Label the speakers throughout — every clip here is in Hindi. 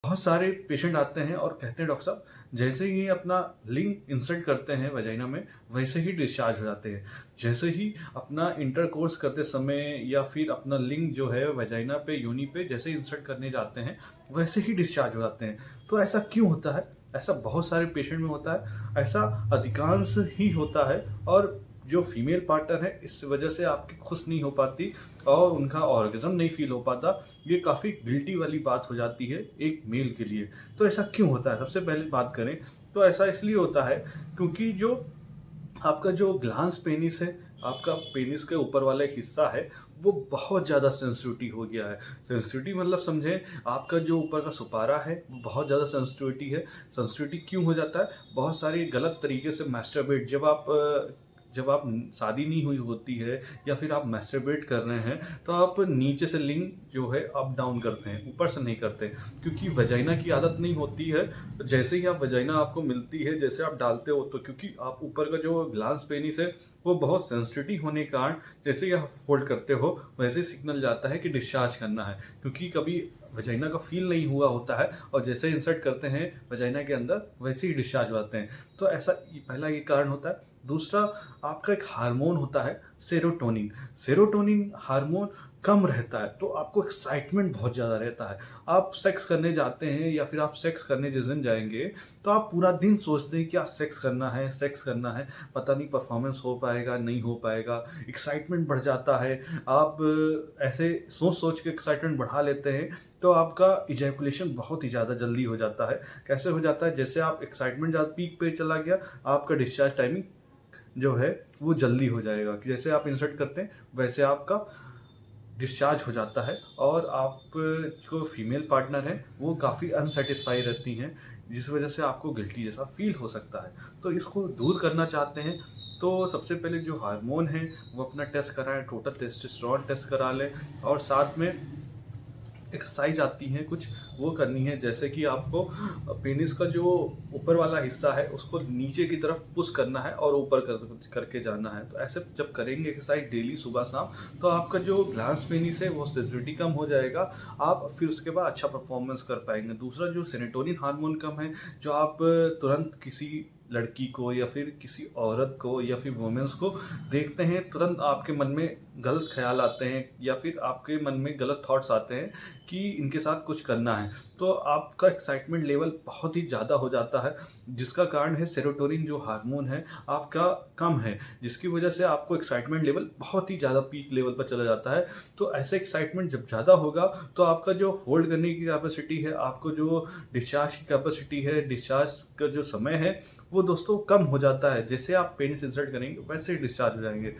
Speaker 1: बहुत सारे पेशेंट आते हैं और कहते हैं डॉक्टर साहब जैसे ही अपना लिंग इंसर्ट करते हैं वजाइना में वैसे ही डिस्चार्ज हो जाते हैं। जैसे ही अपना इंटरकोर्स करते समय या फिर अपना लिंग जो है वजाइना पे योनि पे जैसे इंसर्ट करने जाते हैं वैसे ही डिस्चार्ज हो जाते हैं। तो ऐसा क्यों होता है? ऐसा बहुत सारे पेशेंट में होता है, ऐसा अधिकांश ही होता है। और जो फीमेल पार्टनर है इस वजह से आपकी खुश नहीं हो पाती और उनका ऑर्गेज़म नहीं फील हो पाता। ये काफ़ी गिल्टी वाली बात हो जाती है एक मेल के लिए। तो ऐसा क्यों होता है? सबसे पहले बात करें तो ऐसा इसलिए होता है क्योंकि जो आपका जो ग्लांस पेनिस है, आपका पेनिस के ऊपर वाला एक हिस्सा है, वो बहुत ज़्यादा सेंसिटिव हो गया है। सेंसिटिव मतलब समझें, आपका जो ऊपर का सुपारा है, वो बहुत ज़्यादा सेंसिटिविटी है। सेंसिटिविटी क्यों हो जाता है? बहुत सारे गलत तरीके से मैस्टरबेट जब आप शादी नहीं हुई होती है या फिर आप मैस्टरबेट कर रहे हैं, तो आप नीचे से लिंग जो है अप डाउन करते हैं, ऊपर से नहीं करते। क्योंकि वजाइना की आदत नहीं होती है। जैसे ही आप वजाइना आपको मिलती है, जैसे आप डालते हो तो क्योंकि आप ऊपर का जो ग्लांस पेनिस है वो बहुत सेंसिटिव होने के कारण जैसे ही आप फोल्ड करते हो वैसे सिग्नल जाता है कि डिस्चार्ज करना है। क्योंकि कभी वजाइना का फील नहीं हुआ होता है और जैसे इंसर्ट करते हैं वजाइना के अंदर वैसे ही डिस्चार्ज हो जाते हैं। तो ऐसा पहला ये कारण होता है। दूसरा, आपका एक हार्मोन होता है सेरोटोनिन। सेरोटोनिन हार्मोन कम रहता है तो आपको एक्साइटमेंट बहुत ज़्यादा रहता है। आप सेक्स करने जाते हैं या फिर आप सेक्स करने जिस दिन जाएंगे तो आप पूरा दिन सोचते हैं कि आज सेक्स करना है, सेक्स करना है। पता नहीं परफॉर्मेंस हो पाएगा नहीं हो पाएगा, एक्साइटमेंट बढ़ जाता है। आप ऐसे सोच सोच के एक्साइटमेंट बढ़ा लेते हैं तो आपका इजैकुलेशन बहुत ही ज़्यादा जल्दी हो जाता है। कैसे हो जाता है? जैसे आप एक्साइटमेंट ज़्यादा पीक पे चला गया, आपका डिस्चार्ज टाइमिंग जो है वो जल्दी हो जाएगा कि जैसे आप इंसर्ट करते हैं वैसे आपका डिस्चार्ज हो जाता है। और आप जो फीमेल पार्टनर है वो काफ़ी अनसेटिस्फाई रहती हैं, जिस वजह से आपको गिल्टी जैसा फील हो सकता है। तो इसको दूर करना चाहते हैं तो सबसे पहले जो हार्मोन है वो अपना टेस्ट कराएं, टोटल टेस्टोस्टेरोन टेस्ट करा लें। और साथ में एक्सरसाइज आती हैं कुछ, वो करनी है। जैसे कि आपको पेनिस का जो ऊपर वाला हिस्सा है उसको नीचे की तरफ पुश करना है और ऊपर करके जाना है। तो ऐसे जब करेंगे एक्सरसाइज डेली सुबह शाम तो आपका जो ग्लांस पेनिस है वो सेंसिटिविटी कम हो जाएगा। आप फिर उसके बाद अच्छा परफॉर्मेंस कर पाएंगे। दूसरा, जो सेरोटोनिन हार्मोन कम है, जो आप तुरंत किसी लड़की को या फिर किसी औरत को या फिर वुमेन्स को देखते हैं तुरंत आपके मन में गलत ख्याल आते हैं या फिर आपके मन में गलत थॉट्स आते हैं कि इनके साथ कुछ करना है। तो आपका एक्साइटमेंट लेवल बहुत ही ज़्यादा हो जाता है, जिसका कारण है सेरोटोनिन जो हार्मोन है आपका कम है, जिसकी वजह से आपको एक्साइटमेंट लेवल बहुत ही ज़्यादा पीक लेवल पर चला जाता है। तो ऐसे एक्साइटमेंट जब ज़्यादा होगा तो आपका जो होल्ड करने की कैपेसिटी है, आपको जो डिस्चार्ज की कैपेसिटी है, डिस्चार्ज का जो समय है वो दोस्तों कम हो जाता है। जैसे आप पेनिस इंसर्ट करेंगे वैसे ही डिस्चार्ज हो जाएंगे।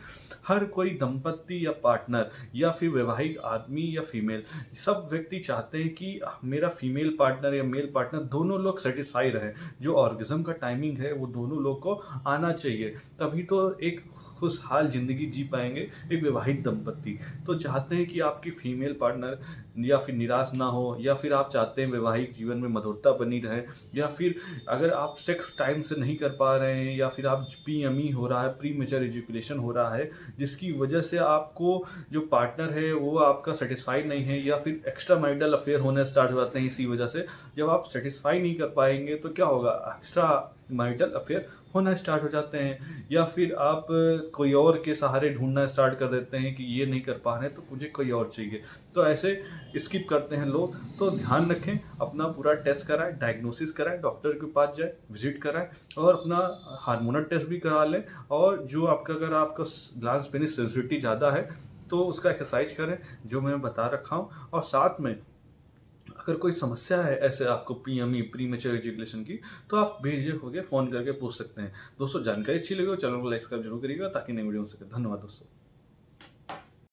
Speaker 1: हर कोई दंपत्ति या पार्टनर या फिर वैवाहिक आदमी या फीमेल, सब व्यक्ति चाहते हैं कि मेरा फीमेल पार्टनर या मेल पार्टनर दोनों लोग सेटिस्फाई रहें। जो ऑर्गेज़म का टाइमिंग है वो दोनों लोग को आना चाहिए, तभी तो एक खुशहाल ज़िंदगी जी पाएंगे एक वैवाहिक दंपत्ति। तो चाहते हैं कि आपकी फीमेल पार्टनर या फिर निराश ना हो, या फिर आप चाहते हैं वैवाहिक जीवन में मधुरता बनी रहे, या फिर अगर आप सेक्स टाइम से नहीं कर पा रहे हैं या फिर आप पीएमई हो रहा है, प्री मेच्योर एजुकेशन हो रहा है, जिसकी वजह से आपको जो पार्टनर है वो आपका सेटिस्फाइड नहीं है या फिर एक्स्ट्रा मैरिटल अफेयर होने स्टार्ट हो जाते हैं। इसी वजह से जब आप सेटिस्फाई नहीं कर पाएंगे तो क्या होगा? एक्स्ट्रा मैरिटल अफेयर होना स्टार्ट हो जाते हैं। या फिर आप कोई और के सहारे ढूंढना स्टार्ट कर देते हैं कि ये नहीं कर पा रहे तो मुझे कोई और चाहिए। तो ऐसे स्किप करते हैं लोग। तो ध्यान रखें, अपना पूरा टेस्ट कराएं, डायग्नोसिस कराएं, डॉक्टर के पास जाएं, विजिट कराएं और अपना हार्मोनल टेस्ट भी करा लें। और जो आपका अगर आपका ग्लांस पेनिस सेंसिटिविटी ज़्यादा है तो उसका एक्सरसाइज करें जो मैं बता रखा हूँ। और साथ में अगर कोई समस्या है ऐसे आपको पीएमई प्री मेच्योर एजुकेशन की, तो आप बेझिझक होकर फ़ोन करके पूछ सकते हैं। दोस्तों, जानकारी अच्छी लगी हो चैनल को लाइक सब्सक्राइब जरूर करिएगा ताकि नई वीडियो हो सके। धन्यवाद दोस्तों।